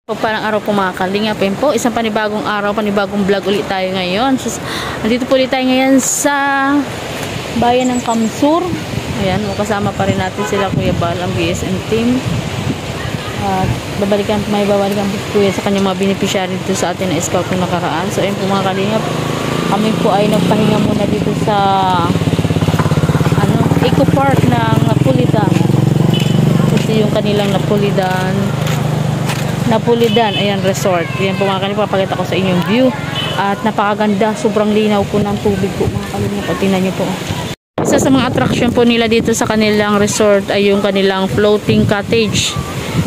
Parang araw po mga kalingap po. Isang panibagong araw, panibagong vlog ulit tayo ngayon. So, andito po ulit tayo ngayon sa bayan ng Kamsur. Ayan, kasama pa rin natin sila Kuya Bal, ang BSN team. At babalikan po Kuya sa kanyang mga beneficiary dito sa atin na scout kung nakaraan. So ayun po mga kalingap, kami po ay nagpahinga muna dito sa Eco Park ng Napolitan. Ito yung kanilang Napolitan, ayan, resort. Ayan po mga kalingap, papakita ko sa inyong view. At napakaganda, sobrang linaw po ng tubig po mga kalingap. Tingnan nyo po. Isa sa mga attraction po nila dito sa kanilang resort ay yung kanilang floating cottage.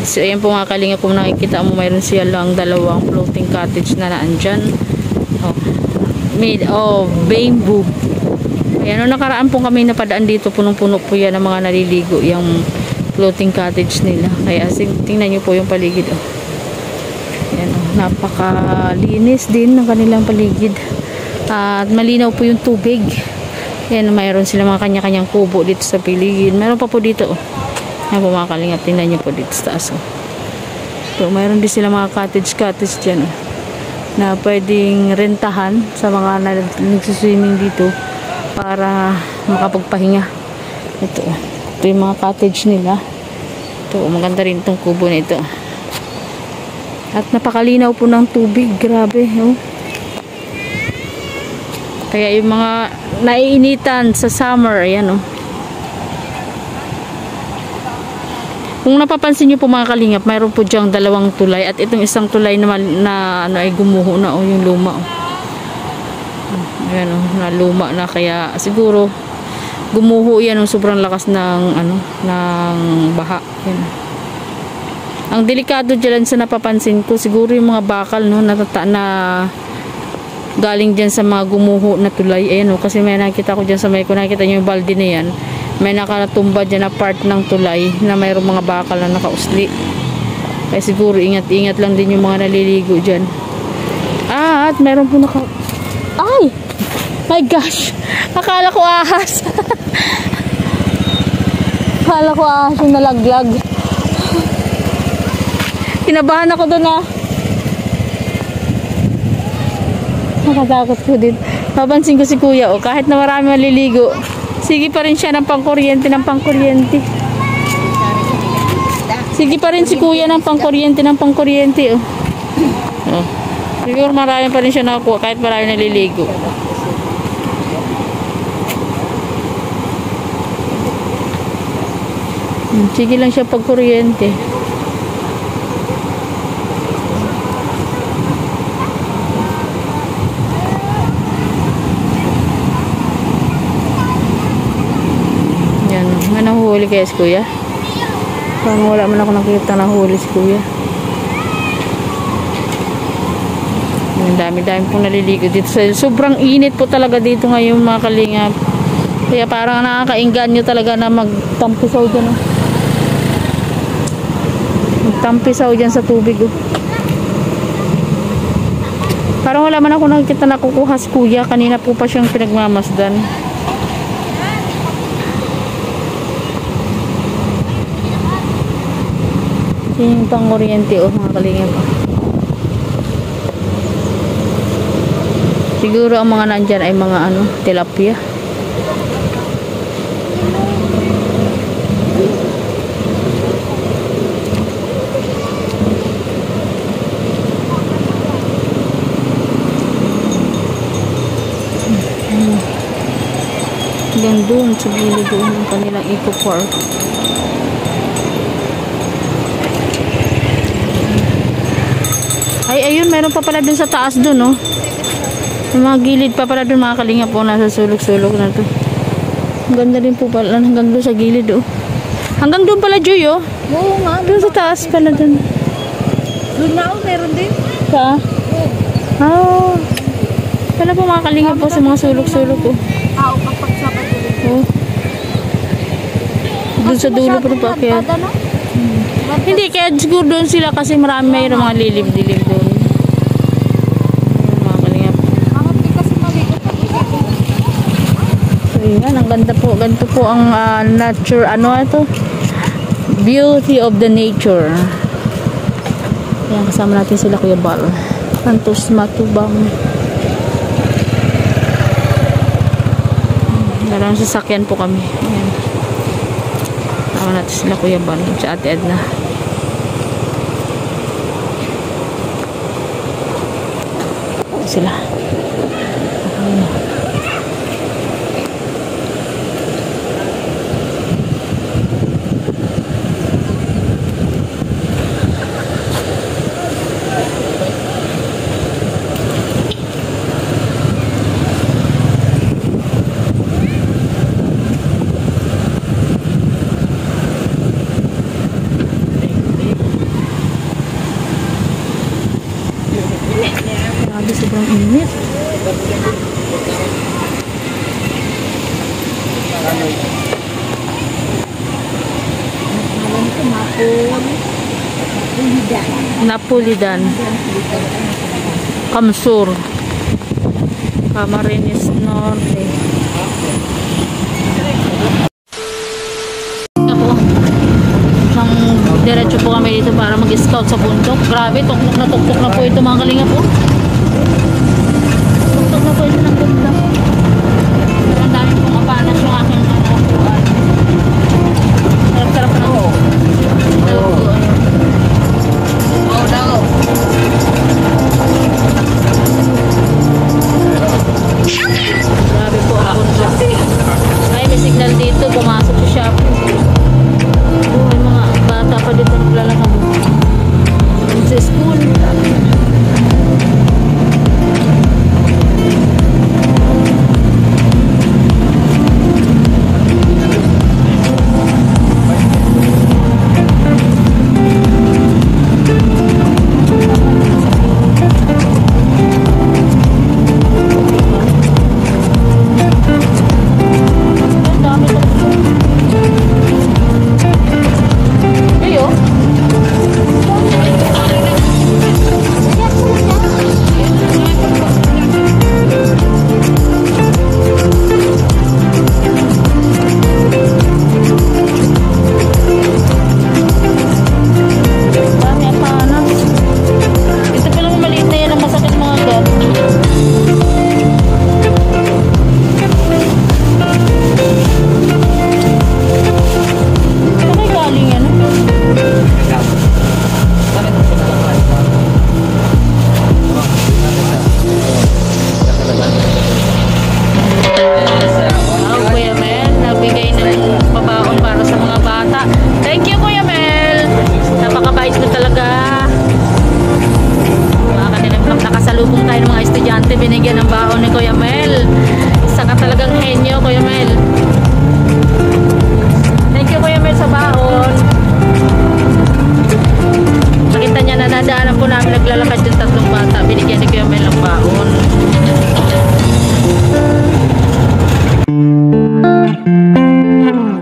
So ayan po mga kalingap, kung nakikita mo, mayroon silang dalawang floating cottage na naandyan. Made of bamboo. Ayan, nung nakaraan po kami napadaan dito, punong-puno po yan ng mga naliligo, yung floating cottage nila. Kaya tingnan nyo po yung paligid. Ayan, napakalinis din ng kanilang paligid. At malinaw po yung tubig. Ayan, mayroon sila mga kanya-kanyang kubo dito sa paligid. Mayroon pa po dito. Ayan po mga kalingap, tingnan nyo po dito sa taas. So, mayroon din sila mga cottage dyan. Na pwedeng rentahan sa mga nagsiswimming dito para makapagpahinga. Ito yung mga cottage nila. Ito, maganda rin itong kubo na ito. At napakalinaw po ng tubig, grabe. Kaya yung mga naiinitan sa summer, ayan. Kung napapansin nyo po mga kalingap, mayroon po diyang dalawang tulay. At itong isang tulay na ay gumuho na yung luma. Ayan, na luma na, kaya siguro gumuho yan, sobrang lakas ng baha. Yan. Ang delikado dyan sa napapansin ko, siguro yung mga bakal na galing dyan sa mga gumuho na tulay. Ayan, kasi may nakita ko dyan sa kung nakita nyo yung balde na yan, may nakatumba dyan na part ng tulay na mayroong mga bakal na nakausli. Kaya siguro ingat-ingat lang din yung mga naliligo dyan. At mayroon po ay! My gosh! Akala ko ahas. Akala ko ahas yung nalaglag. Kinabahan ako doon Nakatakot ko din. Papansin ko si Kuya, kahit na marami maliligo, sige pa rin siya ng pangkuryente. Sige pa rin si Kuya ng pangkuryente. Siguro marami pa rin siya nakakuha kahit marami naliligo. Sige lang siya pagkuryente. Yan, may nahuhuli kaya si Kuya? Parang wala man ako nakita nahuli si Kuya. Ang dami-dami pong naliligo dito. Sobrang init po talaga dito ngayon mga kalingap. Kaya parang nakakainganyo talaga na magtampisaw dyan. Magtampisaw dyan sa tubig. Parang wala man ako nakikita nakukuha si Kuya. Kanina po pa siyang pinagmamasdan. Yung pang-oriente mga kalingap. Siguro ang mga nandyan ay mga tilapia. Hanggang doon sa gilid doon ng kanilang Eco Park. Ay, ayun, meron pa pala dun sa taas dun, yung mga gilid pa pala dun mga kalingap nasa sulok-sulok na to. Ang ganda din po pala hanggang dun sa gilid, hanggang dun pala, Joy, Oo nga. Dun sa taas pala dun. Dun na, meron din. Pala po mga kalingap po sa mga sulok-sulok, kapag sabat ulit. Dun sa dulo pa rin pa kaya. Hindi, kaya siguro doon sila kasi mayroong mga lilim-dilim doon. Mga kalingap. So yan, ang ganda po. Ganito po ang nature, ito? Beauty of the nature. Ayan, kasama natin sila Kuya Bal. Santos Matubang. Maraming sasakyan po kami. Ayan. Kasama natin sila Kuya Bal. Si Ate Edna. Sila. Ayan. Grabe, sobrang init. Napolidan. Kamsur. Camarines Norte. Ako. Diretso po kami dito para mag-scout sa bundok. Grabe, tuktok na po ito mga kalinga po. Tuktok na po ito ng bundok. Pero ang dami pong kapanas yung aking nakukuhan. Sarap-sarap na po. Grabe po ang bundok. Ay, may signal dito. Pumasok sa shopping. May mga bata pa dito naglalakad sa school. Binigyan ng baon ni Kuya Mel. Isa ka talagang henyo, Kuya Mel. Thank you, Kuya Mel, sa baon. Nakita niya na nadaanan po namin naglalakad yung tatlong bata. Binigyan ni Kuya Mel ang baon.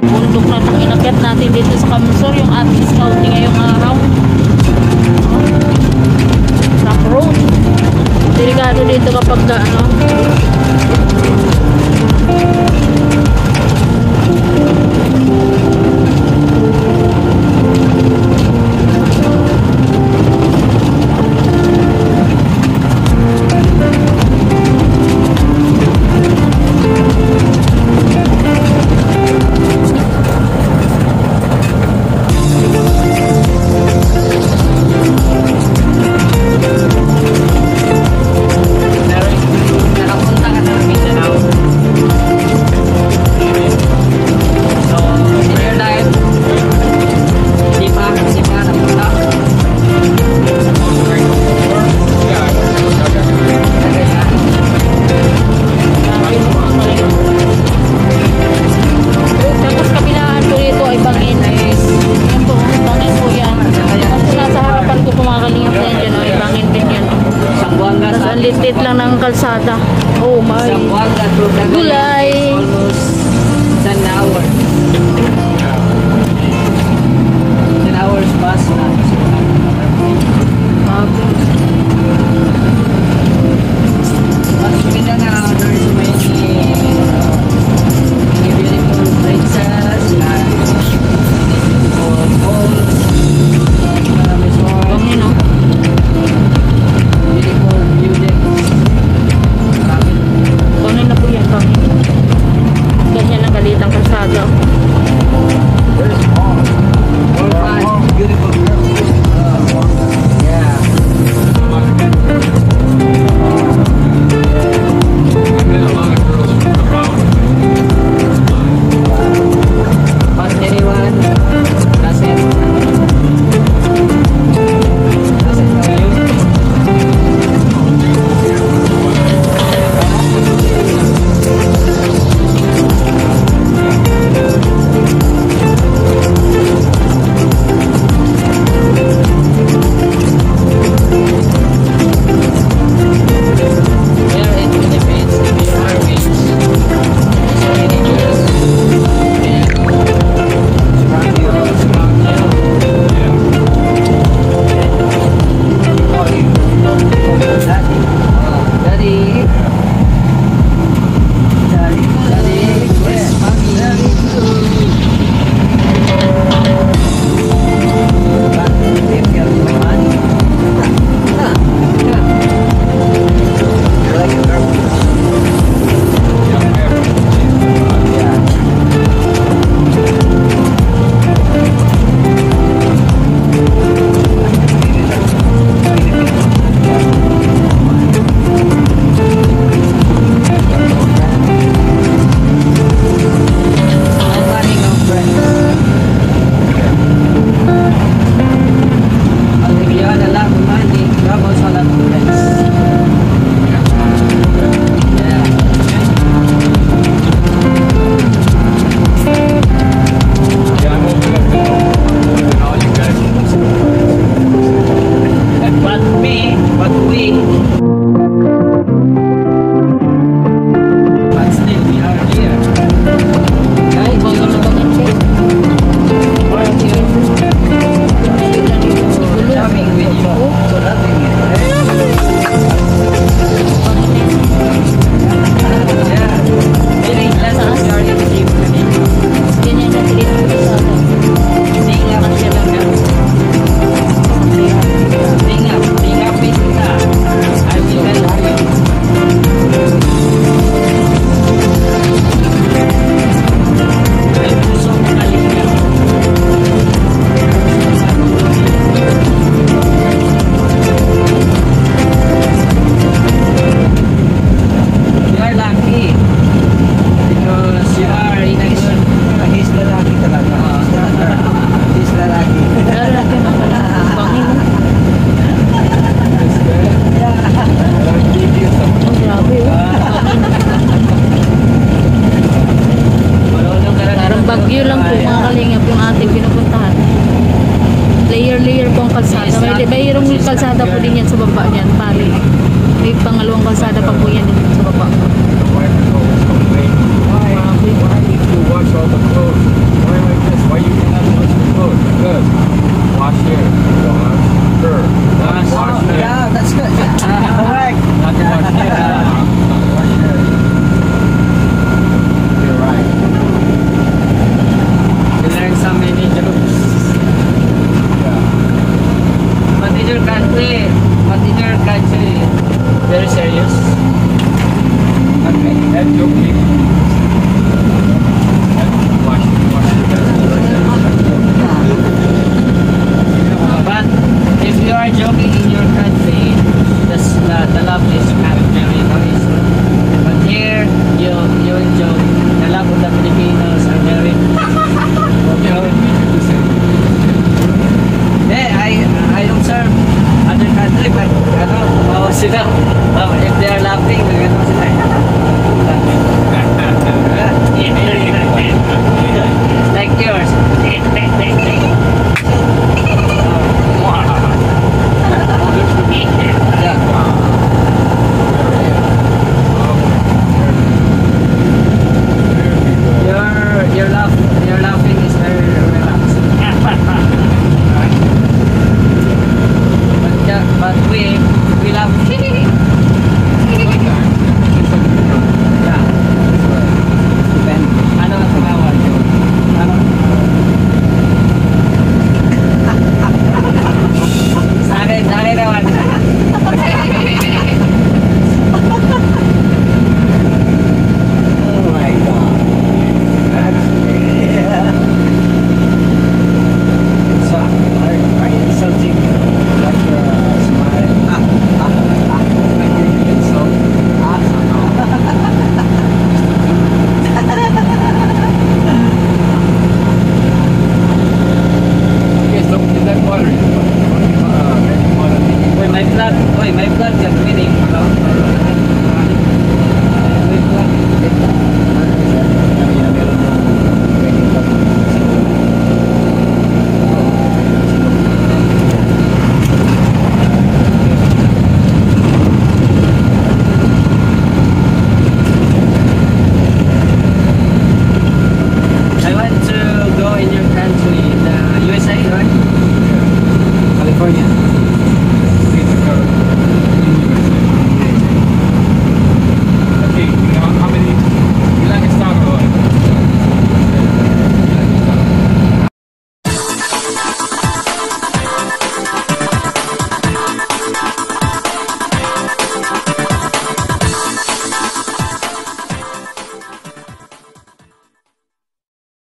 Bundok na itong inakyat natin dito sa Kamsur, yung ating scouting ngayong araw. Rock road. Delikado dito kapag ano. Lit lang ng kalsada. Oh my. Gulay. Almost 10 hours. 10 hours bus na. Mas kita na there's many beautiful places and malls. Bangin, no? kalsada po din yan sa baba niyan, pali. May pangalawang kalsada pa po yan din sa baba. The wife is always complaining. Why did you wash all the clothes? Why like this? Why you cannot wash the clothes? Good. Wash here. Wash her. Not wash here. Yeah, that's good. Correct. Not wash here. Not wash here. You're right. You learn so many jokes. Yeah. But in your country, very serious. Okay. That joking. Wash But if you are joking in your country, the love is very nice. But here, you joke. The love of the Filipinos are very. I observe other country, but bawa sila. If they are laughing, ganun sila. Like yours. Your laughing is very relaxed. But we laugh. Yeah. Depend. Ano ang tawag? Ano? Sa akin naman. Oh my God. That's yeah. So, are you insulting like smile? Like you insult? Okay, so is that water? Wait, my blood got winning.